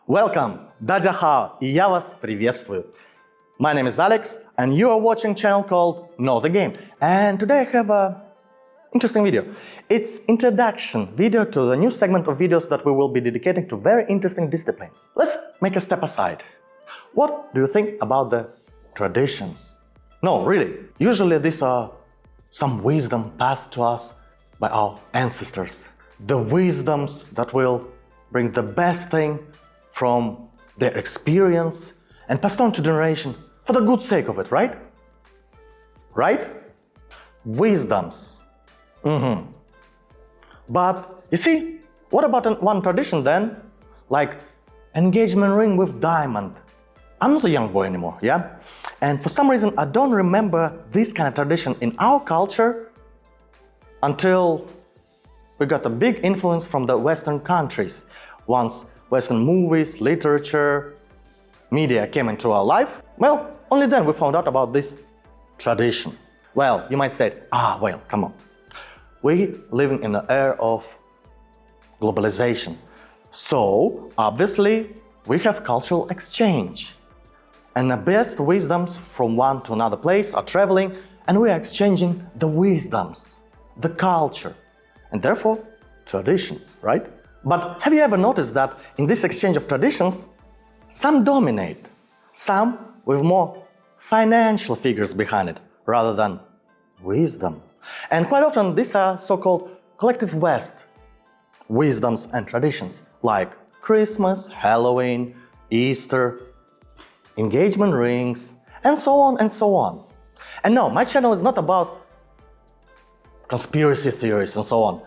Welcome, Дадя и я вас приветствую. My name is Alex, and you are watching a channel called Know the Game. And today I have a interesting video. It's introduction video to the new segment of videos that we will be dedicating to very interesting discipline. Let's make a step aside. What do you think about the traditions? No, really. Usually these are some wisdom passed to us by our ancestors. The wisdoms that will bring the best thing from their experience and passed on to generation for the good sake of it, right? Right? Wisdoms. But you see, what about one tradition then? Like engagement ring with diamond. I'm not a young boy anymore, yeah? And for some reason I don't remember this kind of tradition in our culture until we got a big influence from the Western countries. Once Western movies, literature, media came into our life, well, only then we found out about this tradition. Well, you might say, well, come on. We living in the era of globalization. So, obviously, we have cultural exchange. And the best wisdoms from one to another place are traveling, and we are exchanging the wisdoms, the culture, and therefore traditions, right? But have you ever noticed that in this exchange of traditions, some dominate, some with more financial figures behind it rather than wisdom? And quite often these are so-called collective West wisdoms and traditions like Christmas, Halloween, Easter, engagement rings, and so on and so on. And no, my channel is not about conspiracy theories and so on,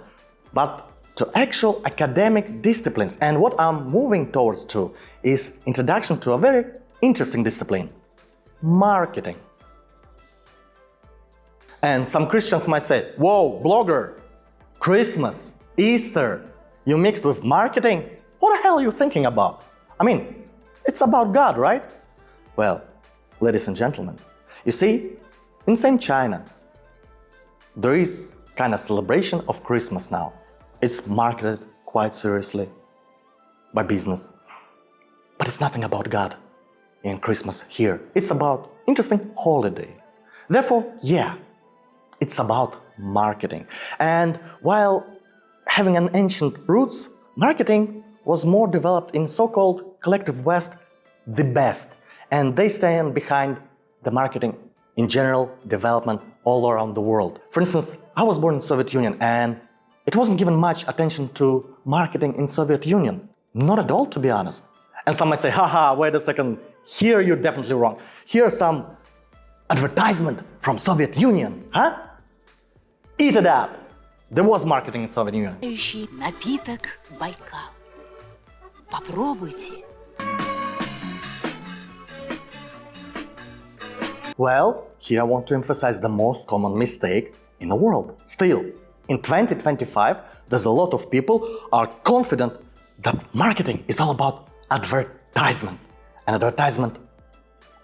but to actual academic disciplines. And what I'm moving towards to is introduction to a very interesting discipline, marketing. And some Christians might say, whoa, blogger, Christmas, Easter, you mixed with marketing? What the hell are you thinking about? I mean, it's about God, right? Well, ladies and gentlemen, you see, in same China, there is kind of celebration of Christmas now. It's marketed quite seriously by business. But it's nothing about God in Christmas here. It's about interesting holiday. Therefore, yeah, it's about marketing. And while having an ancient roots, marketing was more developed in so-called collective West, the best. And they stand behind the marketing in general development all around the world. For instance, I was born in Soviet Union and it wasn't given much attention to marketing in Soviet Union. Not at all, to be honest. And some might say, haha, wait a second, here you're definitely wrong. Here's some advertisement from Soviet Union, huh? Eat it up. There was marketing in Soviet Union. Напиток Байкал. Попробуйте. Well, here I want to emphasize the most common mistake in the world. Still, in 2025, there's a lot of people are confident that marketing is all about advertisement and advertisement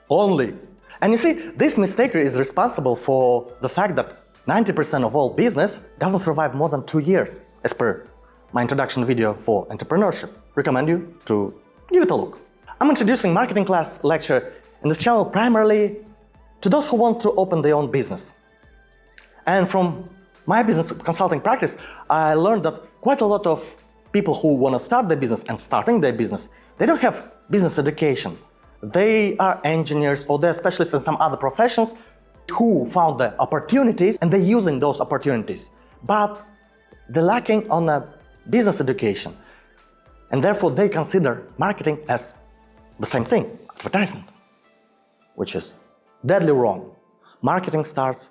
only. And you see, this mistake is responsible for the fact that 90% of all business doesn't survive more than 2 years, as per my introduction video for entrepreneurship. Recommend you to give it a look. I'm introducing marketing class lecture in this channel primarily to those who want to open their own business. And from my business consulting practice, I learned that quite a lot of people who want to start their business and starting their business, they don't have business education. They are engineers or they're specialists in some other professions who found the opportunities and they're using those opportunities. But they're lacking on a business education. And therefore they consider marketing as the same thing, advertisement, which is deadly wrong. Marketing starts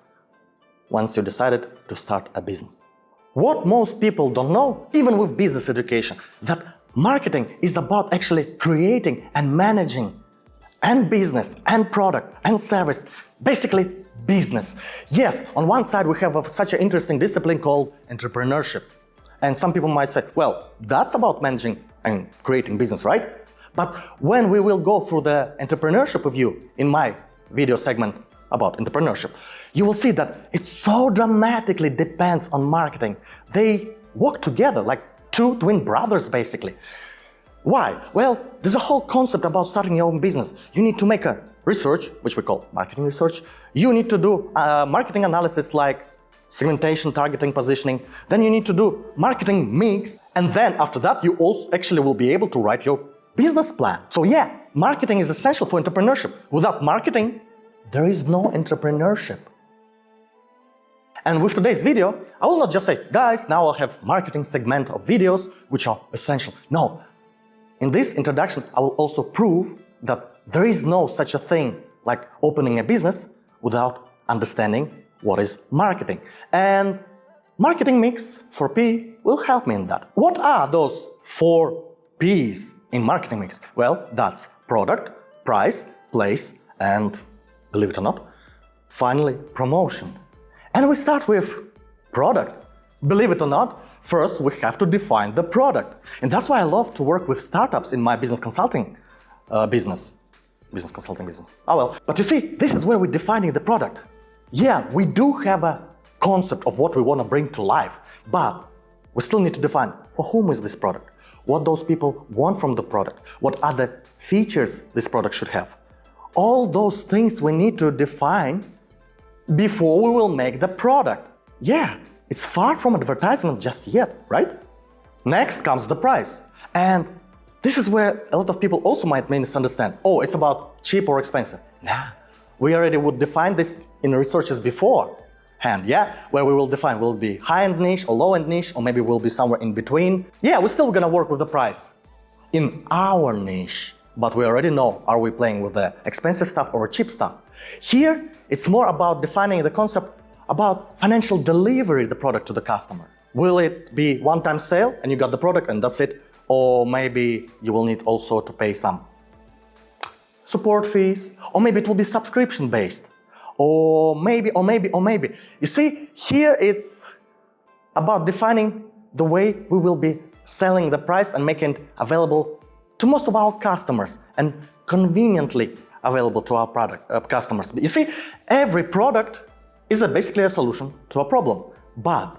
once you decided to start a business. What most people don't know, even with business education, that marketing is about actually creating and managing and business and product and service, basically business. Yes, on one side we have such an interesting discipline called entrepreneurship. And some people might say, well, that's about managing and creating business, right? But when we will go through the entrepreneurship review in my video segment about entrepreneurship, you will see that it so dramatically depends on marketing. They work together like two twin brothers, basically. Why? Well, there's a whole concept about starting your own business. You need to make a research, which we call marketing research. You need to do marketing analysis like segmentation, targeting, positioning. Then you need to do marketing mix. And then after that, you also actually will be able to write your business plan. So yeah, marketing is essential for entrepreneurship. Without marketing, there is no entrepreneurship. And with today's video, I will not just say, guys, now I'll have marketing segment of videos which are essential. No. In this introduction, I will also prove that there is no such a thing like opening a business without understanding what is marketing. And marketing mix 4P will help me in that. What are those 4 P's in marketing mix? Well, that's product, price, place, and believe it or not, finally, promotion. And we start with product. Believe it or not, first we have to define the product. And that's why I love to work with startups in my business consulting business. Business consulting business. Oh well. But you see, this is where we're defining the product. Yeah, we do have a concept of what we want to bring to life, but we still need to define for whom is this product, what those people want from the product, what other features this product should have. All those things we need to define before we will make the product. Yeah, it's far from advertisement just yet, right? Next comes the price. And this is where a lot of people also might misunderstand. Oh, it's about cheap or expensive. Nah, we already would define this in researches beforehand, yeah? Where we will define, will it be high-end niche or low-end niche, or maybe we'll be somewhere in between. Yeah, we're still gonna work with the price in our niche. But we already know, are we playing with the expensive stuff or cheap stuff? Here, it's more about defining the concept about financial delivery the product to the customer. Will it be one-time sale and you got the product and that's it? Or maybe you will need also to pay some support fees, or maybe it will be subscription-based. Or maybe. You see, here it's about defining the way we will be selling the price and making it available to most of our customers and conveniently available to our customers. But you see, every product is basically a solution to a problem. But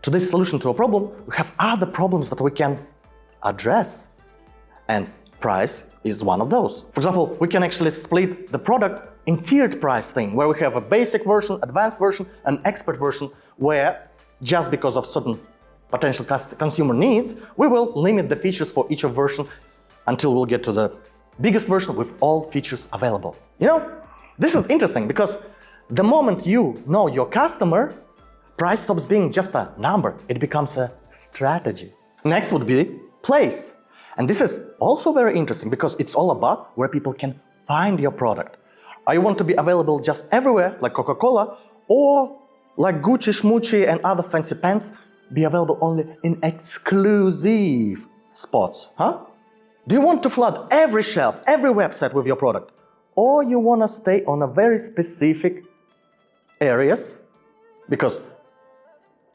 to this solution to a problem, we have other problems that we can address. And price is one of those. For example, we can actually split the product in tiered price thing, where we have a basic version, advanced version, and expert version, where just because of certain potential consumer needs, we will limit the features for each version until we'll get to the biggest version with all features available. You know, this is interesting because the moment you know your customer, price stops being just a number, it becomes a strategy. Next would be place. And this is also very interesting because it's all about where people can find your product. Are you want to be available just everywhere, like Coca-Cola, or like Gucci, Schmucci, and other fancy pants, be available only in exclusive spots, huh? Do you want to flood every shelf, every website with your product? Or you want to stay on a very specific areas? Because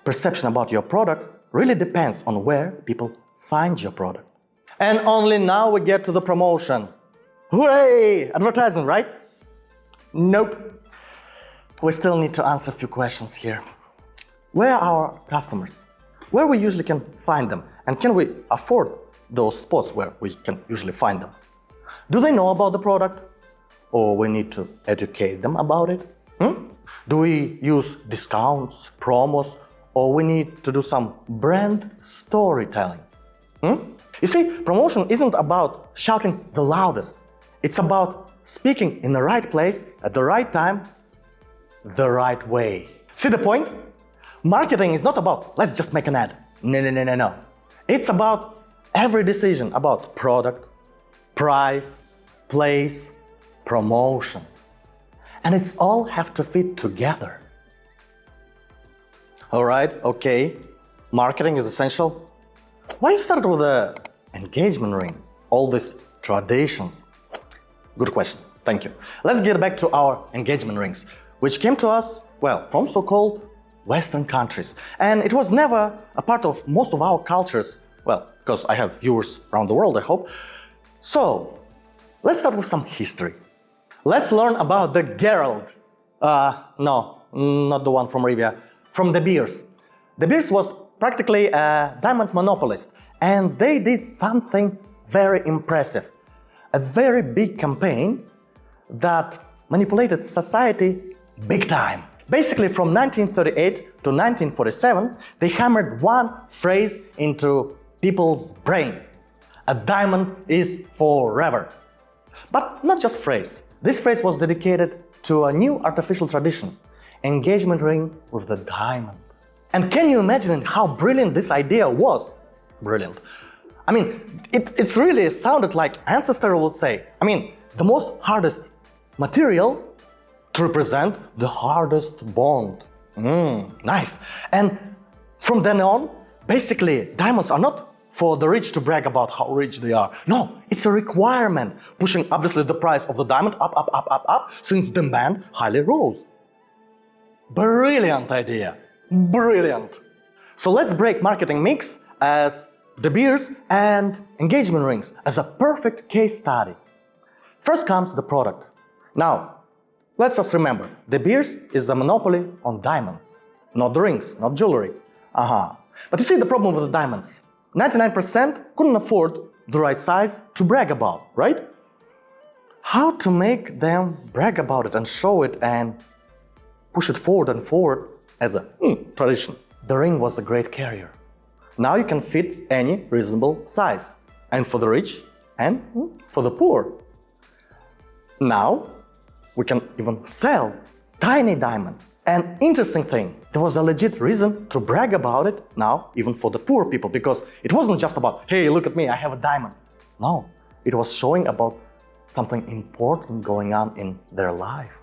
perception about your product really depends on where people find your product. And only now we get to the promotion. Hooray! Advertising, right? Nope. We still need to answer a few questions here. Where are our customers? Where we usually can find them? And can we afford those spots where we can usually find them? Do they know about the product? Or we need to educate them about it? Do we use discounts, promos, or we need to do some brand storytelling? You see, promotion isn't about shouting the loudest. It's about speaking in the right place, at the right time, the right way. See the point? Marketing is not about, let's just make an ad. No. It's about every decision about product, price, place, promotion. And it's all have to fit together. All right, okay. Marketing is essential. Why you started with the engagement ring? All these traditions. Good question, thank you. Let's get back to our engagement rings, which came to us, well, from so-called Western countries. And it was never a part of most of our cultures, well, because I have viewers around the world, I hope. So, let's start with some history. Let's learn about the Gerald. No, not the one from Rivia, from De Beers. De Beers was practically a diamond monopolist, and they did something very impressive. A very big campaign that manipulated society big time. Basically, from 1938 to 1947, they hammered one phrase into people's brain. A diamond is forever. But not just phrase. This phrase was dedicated to a new artificial tradition, engagement ring with the diamond. And can you imagine how brilliant this idea was? Brilliant. I mean, it's really sounded like ancestor would say. I mean, the most hardest material to represent the hardest bond. Nice. And from then on, basically, diamonds are not for the rich to brag about how rich they are. No, it's a requirement, pushing obviously the price of the diamond up, since demand highly rose. Brilliant idea. Brilliant. So let's break marketing mix as De Beers and engagement rings as a perfect case study. First comes the product. Now, let's just remember, De Beers is a monopoly on diamonds, not the rings, not jewelry. But you see the problem with the diamonds. 99% couldn't afford the right size to brag about, right? How to make them brag about it and show it and push it forward and forward as a tradition? The ring was a great carrier. Now you can fit any reasonable size, and for the rich and for the poor. Now we can even sell tiny diamonds. And interesting thing, there was a legit reason to brag about it now, even for the poor people, because it wasn't just about, hey, look at me, I have a diamond. No, it was showing about something important going on in their life.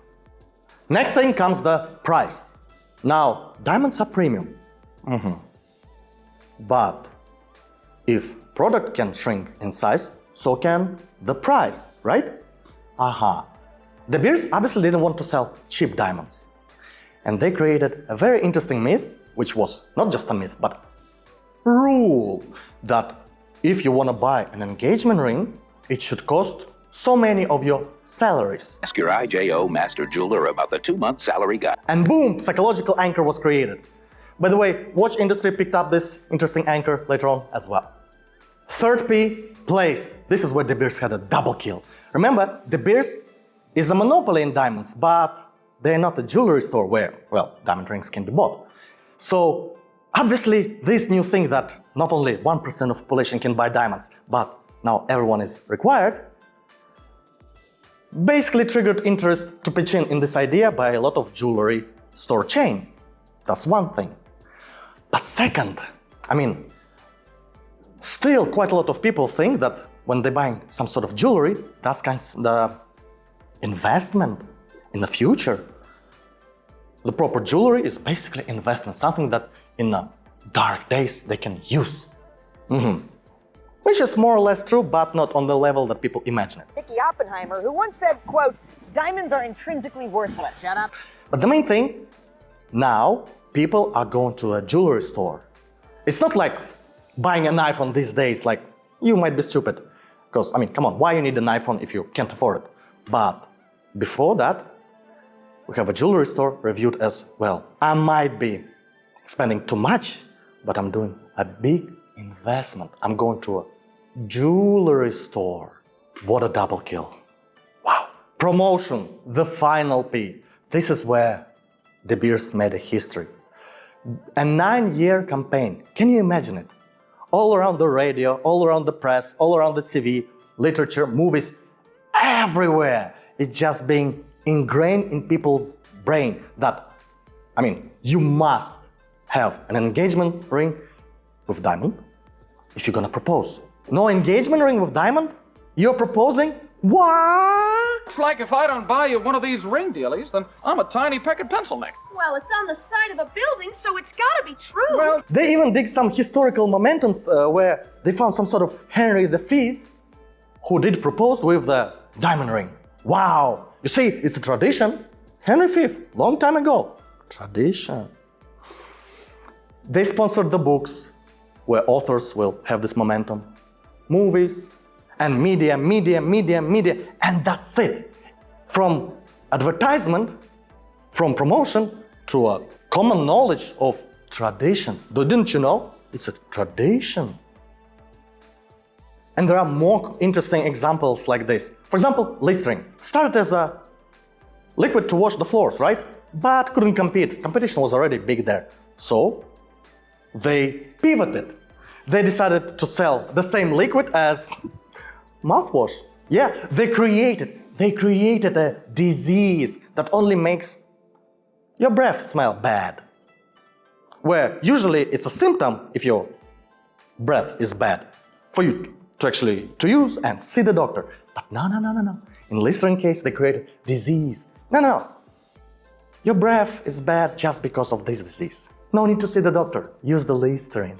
Next thing comes the price. Now, diamonds are premium. But if product can shrink in size, so can the price, right? De Beers obviously didn't want to sell cheap diamonds. And they created a very interesting myth, which was not just a myth, but rule that if you want to buy an engagement ring, it should cost so many of your salaries. Ask your IJO master jeweler about the 2-month salary guide. And boom, psychological anchor was created. By the way, watch industry picked up this interesting anchor later on as well. Third P, place. This is where De Beers had a double kill. Remember, De Beers is a monopoly in diamonds, but they're not a jewelry store where, well, diamond rings can be bought. So, obviously, this new thing that not only 1% of the population can buy diamonds, but now everyone is required, basically triggered interest to pitch in this idea by a lot of jewelry store chains. That's one thing. But second, I mean, still quite a lot of people think that when they're buying some sort of jewelry, that's kind of the investment in the future. The proper jewelry is basically investment, something that in dark days they can use. Which is more or less true, but not on the level that people imagine it. Nicky Oppenheimer, who once said, quote, "Diamonds are intrinsically worthless." Shut up. But the main thing, now people are going to a jewelry store. It's not like buying an iPhone these days, like you might be stupid. Because, I mean, come on, why you need an iPhone if you can't afford it? But before that, we have a jewelry store reviewed as, well, I might be spending too much, but I'm doing a big investment. I'm going to a jewelry store. What a double kill. Wow. Promotion, the final P. This is where De Beers made a history. A 9-year campaign. Can you imagine it? All around the radio, all around the press, all around the TV, literature, movies, everywhere. It's just being ingrained in people's brain that, I mean, you must have an engagement ring with diamond if you're gonna propose. No engagement ring with diamond? You're proposing? What? Looks like if I don't buy you one of these ring dealies, then I'm a tiny pecked pencil neck. Well, it's on the side of a building, so it's gotta be true. Well, They even dig some historical momentums where they found some sort of Henry V who did propose with the diamond ring. Wow! You see, it's a tradition. Henry V, long time ago. Tradition. They sponsored the books where authors will have this momentum. Movies and media, and that's it. From advertisement, from promotion, to a common knowledge of tradition. Didn't you know? It's a tradition. And there are more interesting examples like this. For example, Listerine started as a liquid to wash the floors, right? But couldn't compete. Competition was already big there. So they pivoted. They decided to sell the same liquid as mouthwash. Yeah, they created a disease that only makes your breath smell bad. Where usually it's a symptom if your breath is bad for you to actually use and see the doctor. But no. In Listerine case, they created disease. No. Your breath is bad just because of this disease. No need to see the doctor. Use the Listerine.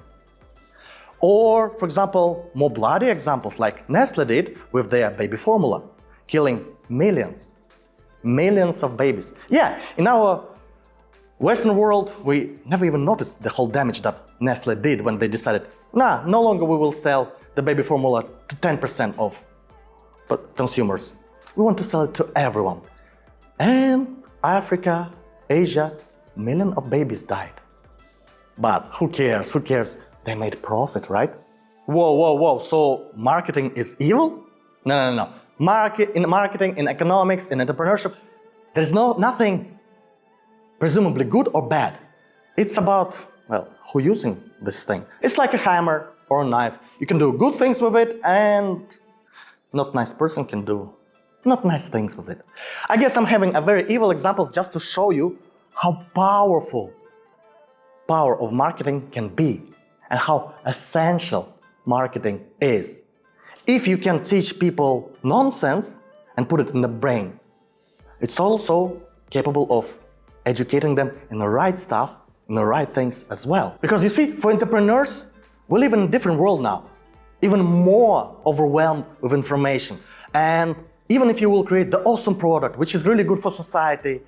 Or, for example, more bloody examples like Nestle did with their baby formula, killing millions of babies. Yeah, in our Western world, we never even noticed the whole damage that Nestle did when they decided, no longer we will sell the baby formula to 10% of consumers. We want to sell it to everyone. And Africa, Asia, millions of babies died. But who cares? They made profit, right? Whoa. So marketing is evil? No. In marketing, in economics, in entrepreneurship, there's nothing presumably good or bad. It's about, who using this thing. It's like a hammer or a knife. You can do good things with it, and not nice person can do not nice things with it. I guess I'm having a very evil examples just to show you how powerful power of marketing can be and how essential marketing is. If you can teach people nonsense and put it in the brain, it's also capable of educating them in the right stuff, in the right things as well. Because you see, for entrepreneurs, we live in a different world now, even more overwhelmed with information. And even if you will create the awesome product, which is really good for society,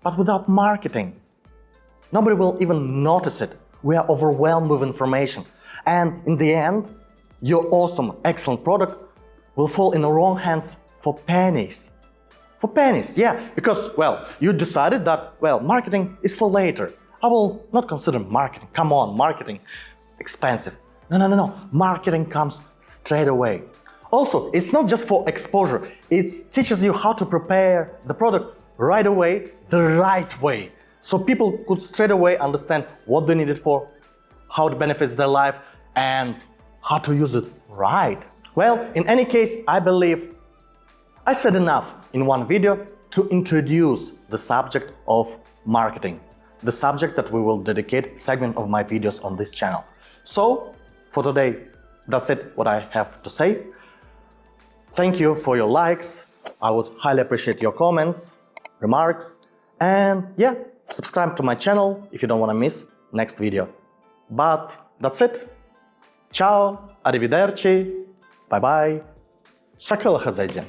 but without marketing, nobody will even notice it. We are overwhelmed with information. And in the end, your awesome, excellent product will fall in the wrong hands for pennies. For pennies, yeah, because, you decided that, marketing is for later. I will not consider marketing. Come on, marketing, expensive. No. Marketing comes straight away. Also, it's not just for exposure. It teaches you how to prepare the product right away, the right way. So people could straight away understand what they need it for, how it benefits their life, and how to use it right. Well, in any case, I believe I said enough in one video to introduce the subject of marketing, the subject that we will dedicate a segment of my videos on this channel. So, for today, that's it, what I have to say. Thank you for your likes. I would highly appreciate your comments, remarks, and subscribe to my channel if you don't want to miss next video. But that's it. Ciao, arrivederci, bye bye, shakala khazaidzin.